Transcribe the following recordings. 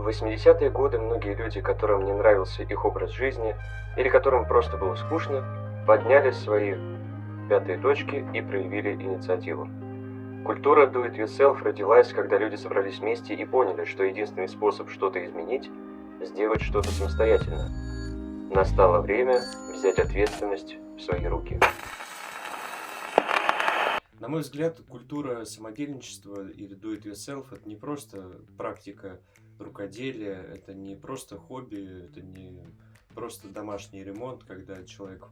В 80-е годы многие люди, которым не нравился их образ жизни или которым просто было скучно, подняли свои пятые точки и проявили инициативу. Культура Do It Yourself родилась, когда люди собрались вместе и поняли, что единственный способ что-то изменить – сделать что-то самостоятельно. Настало время взять ответственность в свои руки. На мой взгляд, культура самодельничества или do it yourself — это не просто практика рукоделия, это не просто хобби, это не просто домашний ремонт, когда человек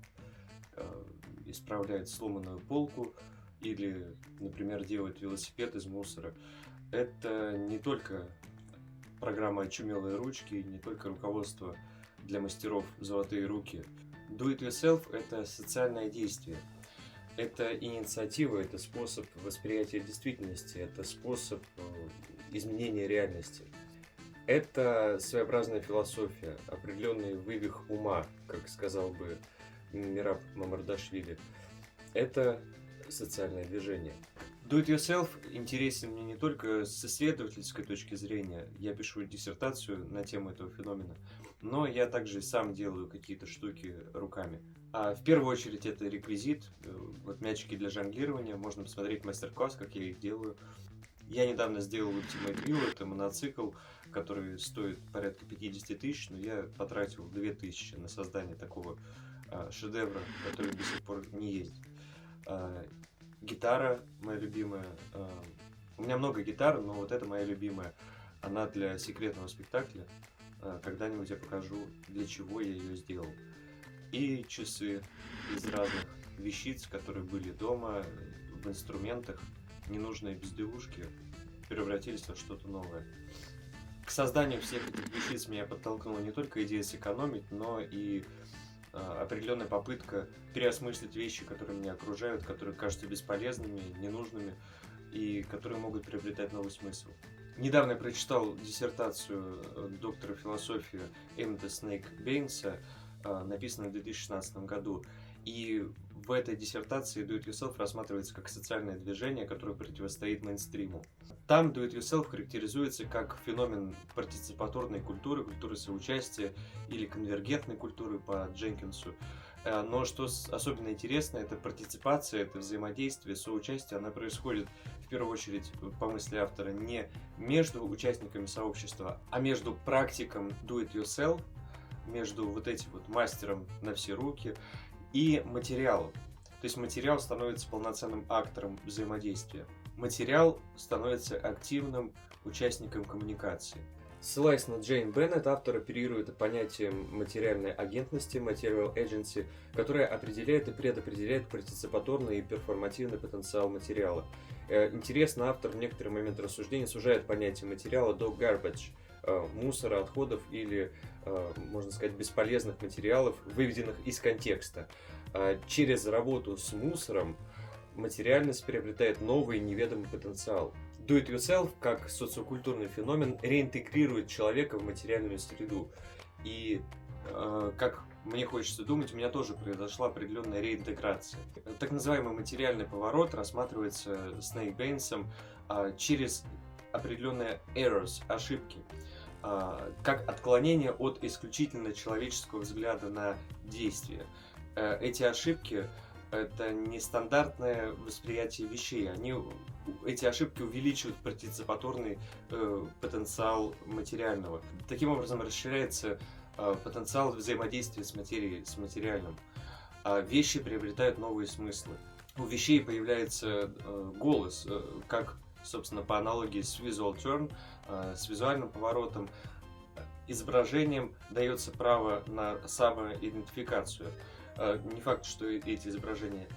исправляет сломанную полку или, например, делает велосипед из мусора. Это не только программа «Очумелые ручки», не только руководство для мастеров «Золотые руки». Do it yourself — это социальное действие. Это инициатива, это способ восприятия действительности, это способ изменения реальности. Это своеобразная философия, определенный вывих ума, как сказал бы Мераб Мамардашвили. Это социальное движение. Do it yourself интересен мне не только с исследовательской точки зрения, я пишу диссертацию на тему этого феномена, но я также сам делаю какие-то штуки руками. А в первую очередь это реквизит, вот мячики для жонглирования, можно посмотреть мастер-класс, как я их делаю. Я недавно сделал Ultimate Wheel, это моноцикл, который стоит порядка 50 тысяч, но я потратил 2000 на создание такого шедевра, который до сих пор не ездит. Гитара моя любимая. У меня много гитар, но вот эта моя любимая. Она для секретного спектакля. Когда-нибудь я покажу, для чего я ее сделал. И часы из разных вещиц, которые были дома, в инструментах. Ненужные безделушки превратились во что-то новое. К созданию всех этих вещиц меня подтолкнула не только идея сэкономить, но и определенная попытка переосмыслить вещи, которые меня окружают, которые кажутся бесполезными, ненужными и которые могут приобретать новый смысл. Недавно я прочитал диссертацию доктора философии Эммета Снейк Бейнса, написанную в 2016 году. И в этой диссертации Do It Yourself рассматривается как социальное движение, которое противостоит мейнстриму. Там Do It Yourself характеризуется как феномен партиципаторной культуры, культуры соучастия или конвергентной культуры по Дженкинсу. Но что особенно интересно, это партиципация, это взаимодействие, соучастие, она происходит в первую очередь, по мысли автора, не между участниками сообщества, а между практиком Do It Yourself, между вот этим вот мастером на все руки и материалом. То есть материал становится полноценным актором взаимодействия. Материал становится активным участником коммуникации. Ссылаясь на Джейн Беннет, автор оперирует понятием материальной агентности, material agency, которая определяет и предопределяет партиципаторный и перформативный потенциал материала. Интересно, автор в некоторый момент рассуждения сужает понятие материала до garbage, мусора, отходов или, можно сказать, бесполезных материалов, выведенных из контекста. Через работу с мусором материальность приобретает новый неведомый потенциал. Do It Yourself, как социокультурный феномен, реинтегрирует человека в материальную среду. И, как мне хочется думать, у меня тоже произошла определенная реинтеграция. Так называемый материальный поворот рассматривается Снейк Бейнсом через определенные errors, ошибки, как отклонение от исключительно человеческого взгляда на действие. Эти ошибки — это нестандартное восприятие вещей. Эти ошибки увеличивают партиципаторный потенциал материального. Таким образом расширяется потенциал взаимодействия с материей, с материальным. Вещи приобретают новые смыслы. У вещей появляется голос, как, собственно, по аналогии с visual turn, с визуальным поворотом. Изображением дается право на самоидентификацию. Не факт, что эти изображения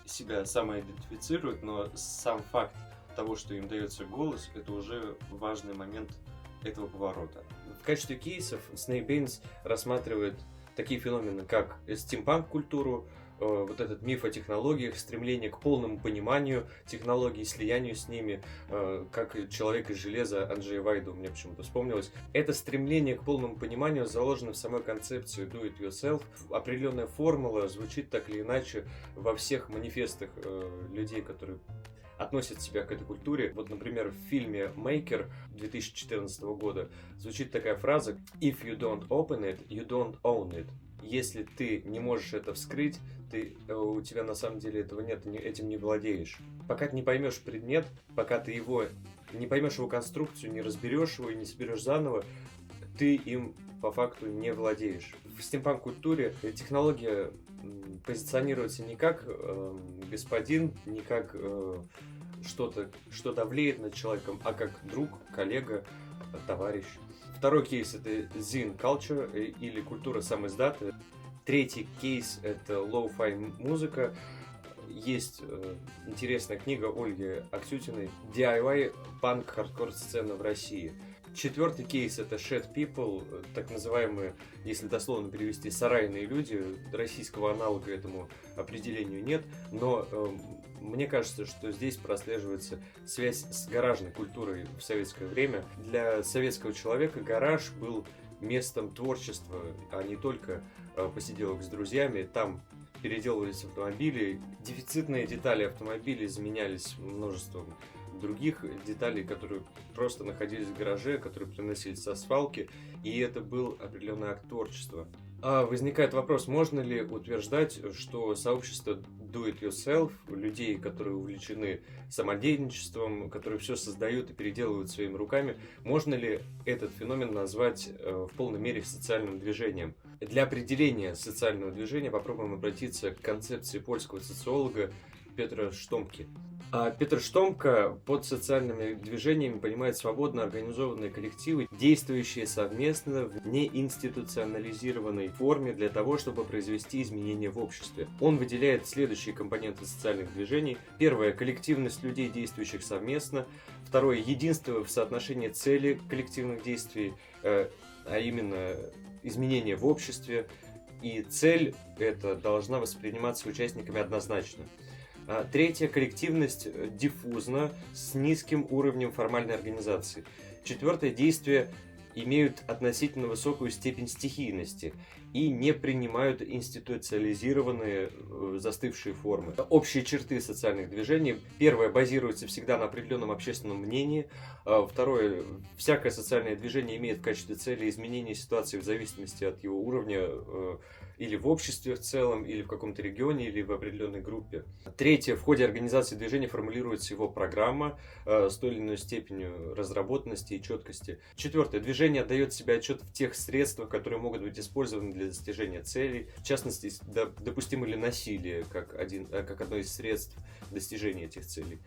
себя самоидентифицируют, но сам факт того, что им дается голос, это уже важный момент этого поворота. В качестве кейсов Снейк Бейнс рассматривает такие феномены, как стимпанк-культуру, вот этот миф о технологиях, стремление к полному пониманию технологий, слиянию с ними, как «Человек из железа» Анджея Вайда, мне почему-то вспомнилось. Это стремление к полному пониманию заложено в самой концепции Do It Yourself. Определенная формула звучит так или иначе во всех манифестах людей, которые относят себя к этой культуре. Вот, например, в фильме «Мейкер» 2014 года звучит такая фраза «If you don't open it, you don't own it». Если ты не можешь это вскрыть, у тебя на самом деле этого нет, этим не владеешь. Пока ты не поймешь предмет, пока ты не поймешь его конструкцию, не разберешь его и не соберешь заново, ты им по факту не владеешь. В стимпанк-культуре технология позиционируется не как господин, не как что-то, что давлеет над человеком, а как друг, коллега, товарищ. Второй кейс — это zine culture или культура самоиздата. Третий кейс — это лоу-фай музыка. Есть интересная книга Ольги Аксютиной «DIY панк-хардкор сцена в России». Четвертый кейс — это shed people, так называемые, если дословно перевести, сарайные люди. Российского аналога этому определению нет, но мне кажется, что здесь прослеживается связь с гаражной культурой в советское время. Для советского человека гараж был местом творчества, а не только посиделок с друзьями. Там переделывались автомобили, дефицитные детали автомобилей заменялись множеством других деталей, которые просто находились в гараже, которые приносились со свалки, и это был определенный акт творчества. Возникает вопрос, можно ли утверждать, что сообщество do-it-yourself, людей, которые увлечены самодеятельничеством, которые все создают и переделывают своими руками, можно ли этот феномен назвать в полной мере социальным движением? Для определения социального движения попробуем обратиться к концепции польского социолога Петра Штомки. Петр Штомка под социальными движениями понимает свободно организованные коллективы, действующие совместно в неинституционализированной форме для того, чтобы произвести изменения в обществе. Он выделяет следующие компоненты социальных движений. Первое — коллективность людей, действующих совместно. Второе — единство в соотношении цели коллективных действий, а именно изменения в обществе. И цель эта должна восприниматься участниками однозначно. Третье — коллективность диффузна, с низким уровнем формальной организации. Четвертое — действия имеют относительно высокую степень стихийности и не принимают институциализированные застывшие формы. Общие черты социальных движений. Первое — базируется всегда на определенном общественном мнении. Второе — всякое социальное движение имеет в качестве цели изменение ситуации в зависимости от его уровня или в обществе в целом, или в каком-то регионе, или в определенной группе. Третье — в ходе организации движения формулируется его программа с той или иной степенью разработанности и четкости. Четвертое — движение отдает себе отчет в тех средствах, которые могут быть использованы для достижения целей. В частности, допустимо ли насилие как одно из средств достижения этих целей.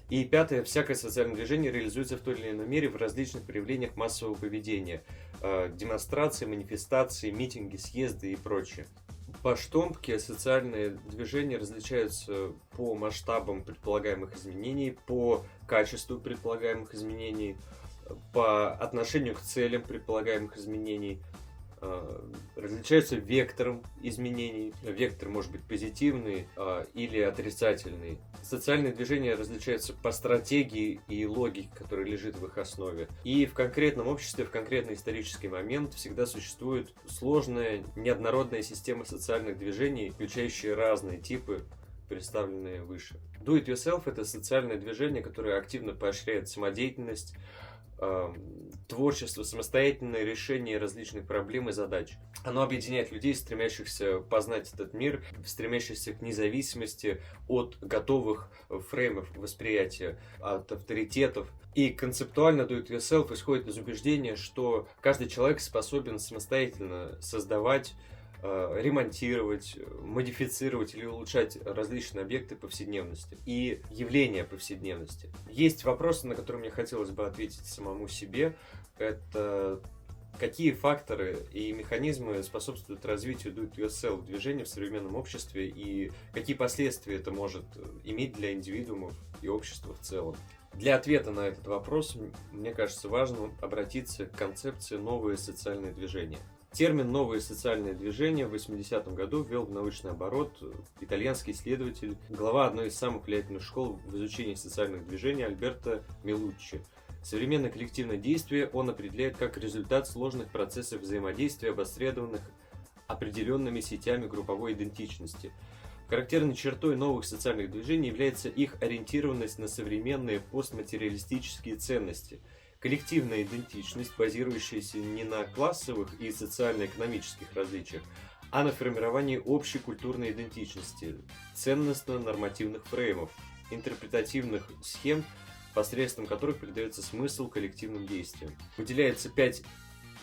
И пятое — всякое социальное движение реализуется в той или иной мере в различных проявлениях массового поведения. Демонстрации, манифестации, митинги, съезды и прочее. По Штомпке социальные движения различаются по масштабам предполагаемых изменений, по качеству предполагаемых изменений, по отношению к целям предполагаемых изменений, различаются вектором изменений. Вектор может быть позитивный или отрицательный. Социальные движения различаются по стратегии и логике, которая лежит в их основе. И в конкретном обществе, в конкретный исторический момент всегда существует сложная, неоднородная система социальных движений, включающая разные типы, представленные выше. Do it yourself — это социальное движение, которое активно поощряет самодеятельность, творчество, самостоятельное решение различных проблем и задач. Оно объединяет людей, стремящихся познать этот мир, стремящихся к независимости от готовых фреймов восприятия, от авторитетов. И концептуально do it yourself исходит из убеждения, что каждый человек способен самостоятельно создавать, ремонтировать, модифицировать или улучшать различные объекты повседневности и явления повседневности. Есть вопросы, на которые мне хотелось бы ответить самому себе. Это какие факторы и механизмы способствуют развитию do-it-yourself движения в современном обществе и какие последствия это может иметь для индивидуумов и общества в целом. Для ответа на этот вопрос, мне кажется, важно обратиться к концепции «новые социальные движения». Термин «новые социальные движения» в 80-м году ввел в научный оборот итальянский исследователь, глава одной из самых влиятельных школ в изучении социальных движений Альберто Мелуччи. Современное коллективное действие он определяет как результат сложных процессов взаимодействия, обосредованных определенными сетями групповой идентичности. Характерной чертой новых социальных движений является их ориентированность на современные постматериалистические ценности. Коллективная идентичность, базирующаяся не на классовых и социально-экономических различиях, а на формировании общей культурной идентичности, ценностно-нормативных фреймов, интерпретативных схем, посредством которых придается смысл коллективным действиям. Выделяется 5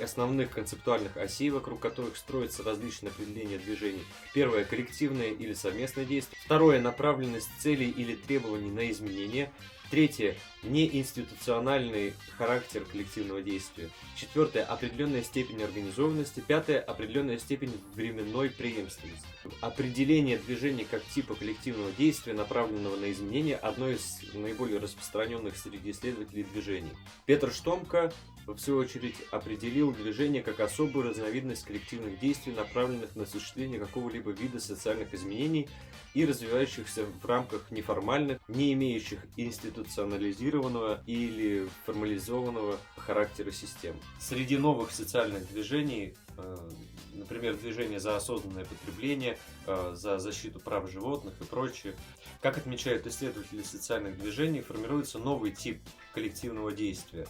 основных концептуальных осей, вокруг которых строятся различные определения движений. Первое – коллективное или совместное действие. Второе – направленность целей или требований на изменение. Третье – неинституциональный характер коллективного действия. Четвертое – определенная степень организованности. Пятое – определенная степень временной преемственности. Определение движения как типа коллективного действия, направленного на изменение, одно из наиболее распространенных среди исследователей движений. Петр Штомка, в свою очередь, определил движение как особую разновидность коллективных действий, направленных на осуществление какого-либо вида социальных изменений и развивающихся в рамках неформальных, не имеющих институционализированного или формализованного характера систем. Среди новых социальных движений, например, движение за осознанное потребление, за защиту прав животных и прочее, как отмечают исследователи социальных движений, формируется новый тип коллективного действия.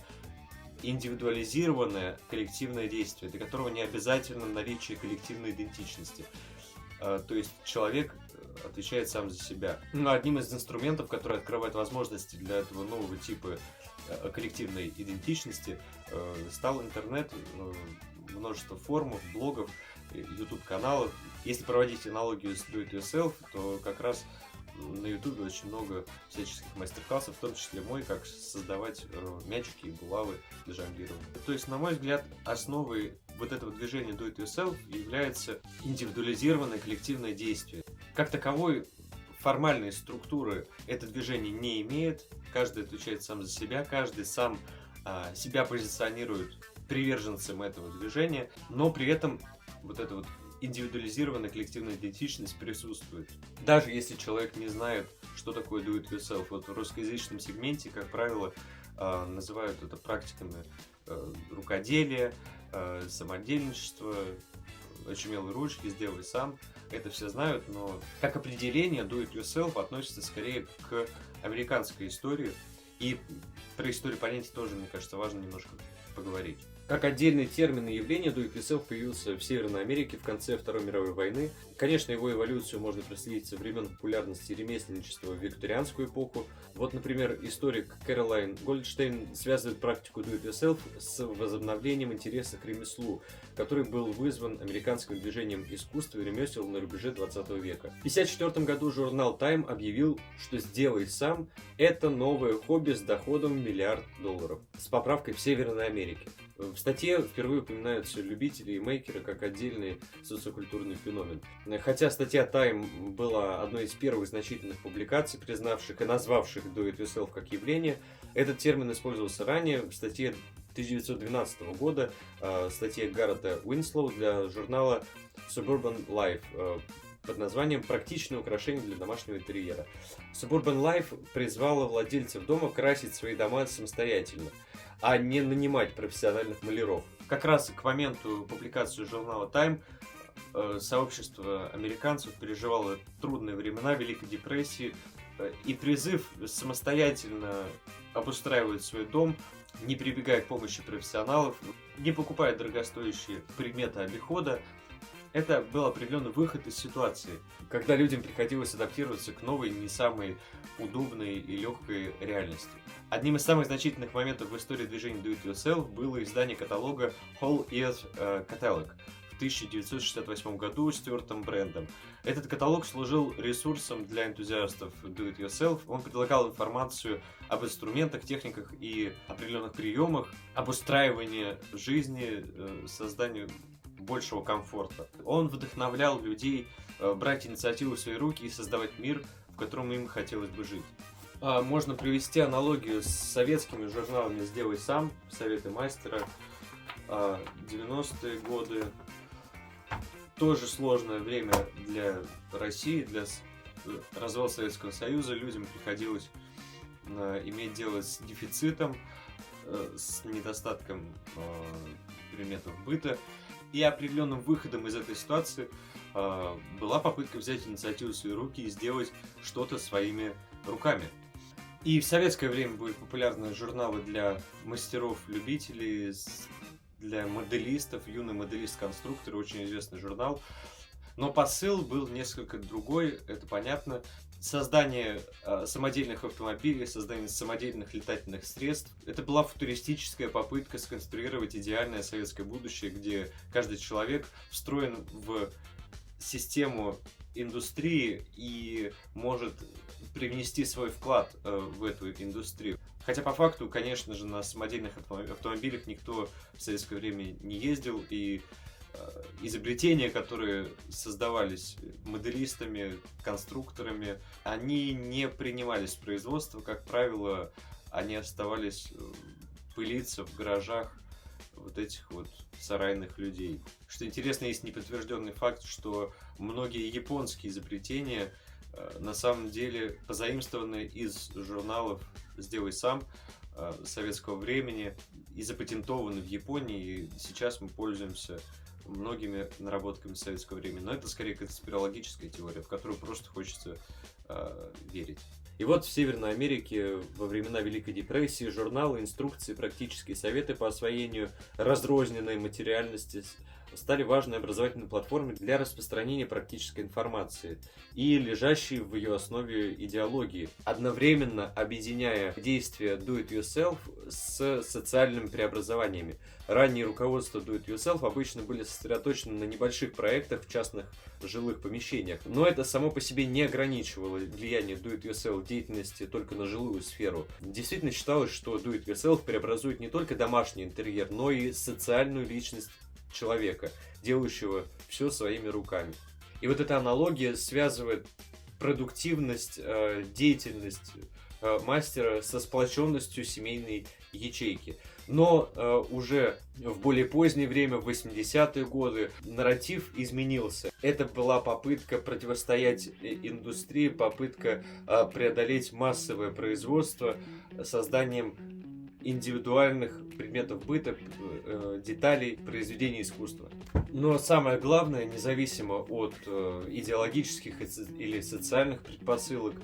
Индивидуализированное коллективное действие, для которого не обязательно наличие коллективной идентичности. То есть человек отвечает сам за себя. Но одним из инструментов, который открывает возможности для этого нового типа коллективной идентичности, стал интернет, множество форумов, блогов, YouTube-каналов. Если проводить аналогию с Do It Yourself, то как раз на YouTube очень много всяческих мастер-классов, в том числе мой, как создавать мячики и булавы для жонглирования. То есть, на мой взгляд, основой вот этого движения Do It Yourself является индивидуализированное коллективное действие. Как таковой формальной структуры это движение не имеет, каждый отвечает сам за себя, каждый сам себя позиционирует приверженцем этого движения, но при этом вот это вот индивидуализированная коллективная идентичность присутствует. Даже если человек не знает, что такое do it yourself, вот в русскоязычном сегменте, как правило, называют это практиками рукоделия, самодельничества, очумелой ручки, сделай сам. Это все знают, но как определение do it yourself относится скорее к американской истории. И про историю понятий тоже, мне кажется, важно немножко поговорить. Как отдельный термин и явление do it yourself появился в Северной Америке в конце Второй мировой войны. Конечно, его эволюцию можно проследить со времен популярности ремесленничества в викторианскую эпоху. Вот, например, историк Кэролайн Голдштейн связывает практику do it yourself с возобновлением интереса к ремеслу, который был вызван американским движением искусства и ремесел на рубеже 20 века. В 1954 году журнал Time объявил, что «Сделай сам» — это новое хобби с доходом $1 миллиард с поправкой в Северной Америке. В статье впервые упоминаются любители и мейкеры как отдельный социокультурный феномен. Хотя статья Time была одной из первых значительных публикаций, признавших и назвавших do it yourself как явление, этот термин использовался ранее в статье 1912 года, статье Гаррета Уинслоу для журнала Suburban Life под названием «Практичное украшение для домашнего интерьера». Suburban Life призвала владельцев дома красить свои дома самостоятельно, а не нанимать профессиональных маляров. Как раз к моменту публикации журнала Time сообщество американцев переживало трудные времена Великой депрессии, и призыв самостоятельно обустраивать свой дом, не прибегая к помощи профессионалов, не покупая дорогостоящие предметы обихода, это был определенный выход из ситуации, когда людям приходилось адаптироваться к новой, не самой удобной и легкой реальности. Одним из самых значительных моментов в истории движения Do It Yourself было издание каталога Whole Earth Catalog в 1968 году Стюартом Брендом. Этот каталог служил ресурсом для энтузиастов Do It Yourself. Он предлагал информацию об инструментах, техниках и определенных приемах, об устраивании жизни, созданию большего комфорта. Он вдохновлял людей брать инициативу в свои руки и создавать мир, в котором им хотелось бы жить. Можно привести аналогию с советскими журналами «Сделай сам», «Советы мастера», 90-е годы. Тоже сложное время для России, для развала Советского Союза. Людям приходилось иметь дело с дефицитом, с недостатком предметов быта. И определенным выходом из этой ситуации была попытка взять инициативу в свои руки и сделать что-то своими руками. И в советское время были популярны журналы для мастеров-любителей, для моделистов, юный моделист-конструктор, очень известный журнал. Но посыл был несколько другой, это понятно. Создание самодельных автомобилей, создание самодельных летательных средств. Это была футуристическая попытка сконструировать идеальное советское будущее, где каждый человек встроен в систему индустрии и может привнести свой вклад в эту индустрию. Хотя по факту, конечно же, на самодельных автомобилях никто в советское время не ездил, и изобретения, которые создавались моделистами, конструкторами, они не принимались в производство. Как правило, они оставались пылиться в гаражах вот этих вот сарайных людей. Что интересно, есть неподтвержденный факт, что многие японские изобретения на самом деле позаимствованы из журналов «Сделай сам» советского времени и запатентованы в Японии, и сейчас мы пользуемся многими наработками советского времени. Но это скорее конспирологическая теория, в которую просто хочется верить. И вот в Северной Америке во времена Великой депрессии журналы, инструкции, практические советы по освоению разрозненной материальности стали важной образовательной платформой для распространения практической информации и лежащей в ее основе идеологии, одновременно объединяя действия do-it-yourself с социальными преобразованиями. Ранние руководства do-it-yourself обычно были сосредоточены на небольших проектах в частных жилых помещениях, но это само по себе не ограничивало влияние do-it-yourself деятельности только на жилую сферу. Действительно считалось, что do-it-yourself преобразует не только домашний интерьер, но и социальную личность человека, делающего все своими руками. И вот эта аналогия связывает продуктивность, деятельность мастера со сплоченностью семейной ячейки. Но уже в более позднее время, в 80-е годы, нарратив изменился. Это была попытка противостоять индустрии, попытка преодолеть массовое производство созданием индивидуальных предметов быта, деталей, произведений искусства. Но самое главное, независимо от идеологических или социальных предпосылок,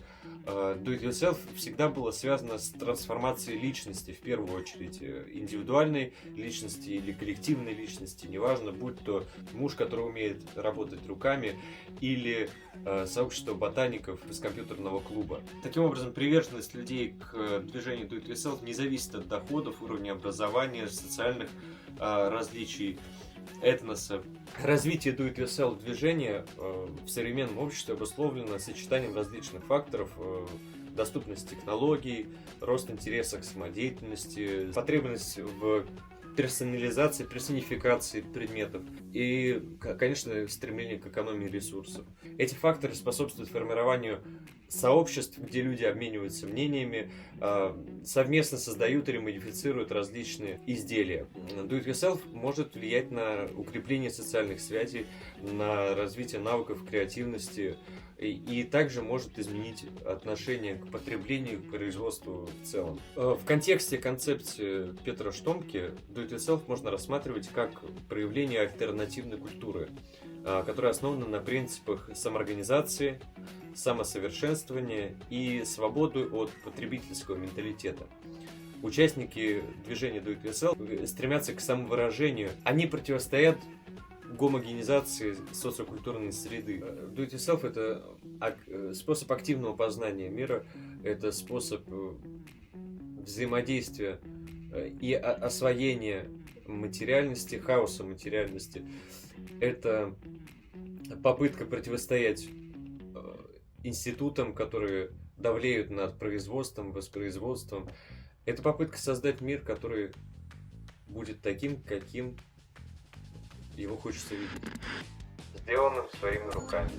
do-it-yourself всегда было связано с трансформацией личности, в первую очередь индивидуальной личности или коллективной личности, неважно, будь то муж, который умеет работать руками, или сообщество ботаников из компьютерного клуба. Таким образом, приверженность людей к движению do-it-yourself не зависит от доходов, уровня образования, социальных различий, этноса. Развитие do-it-yourself движения в современном обществе обусловлено сочетанием различных факторов: доступность технологий, рост интереса к самодеятельности, потребность в персонализации, персонификации предметов и, конечно, стремление к экономии ресурсов. Эти факторы способствуют формированию сообществ, где люди обмениваются мнениями, совместно создают или модифицируют различные изделия. Do-it-yourself может влиять на укрепление социальных связей, на развитие навыков креативности и также может изменить отношение к потреблению, к производству в целом. В контексте концепции Петра Штомки do-it-yourself можно рассматривать как проявление альтернативной культуры, которая основана на принципах самоорганизации, самосовершенствования и свободы от потребительского менталитета. Участники движения do-it-yourself стремятся к самовыражению. Они противостоят гомогенизации социокультурной среды. Do-it-yourself — это способ активного познания мира, это способ взаимодействия и освоения материальности, хаоса материальности. Это попытка противостоять институтам, которые давлеют над производством, воспроизводством. Это попытка создать мир, который будет таким, каким его хочется видеть. Сделанным своими руками.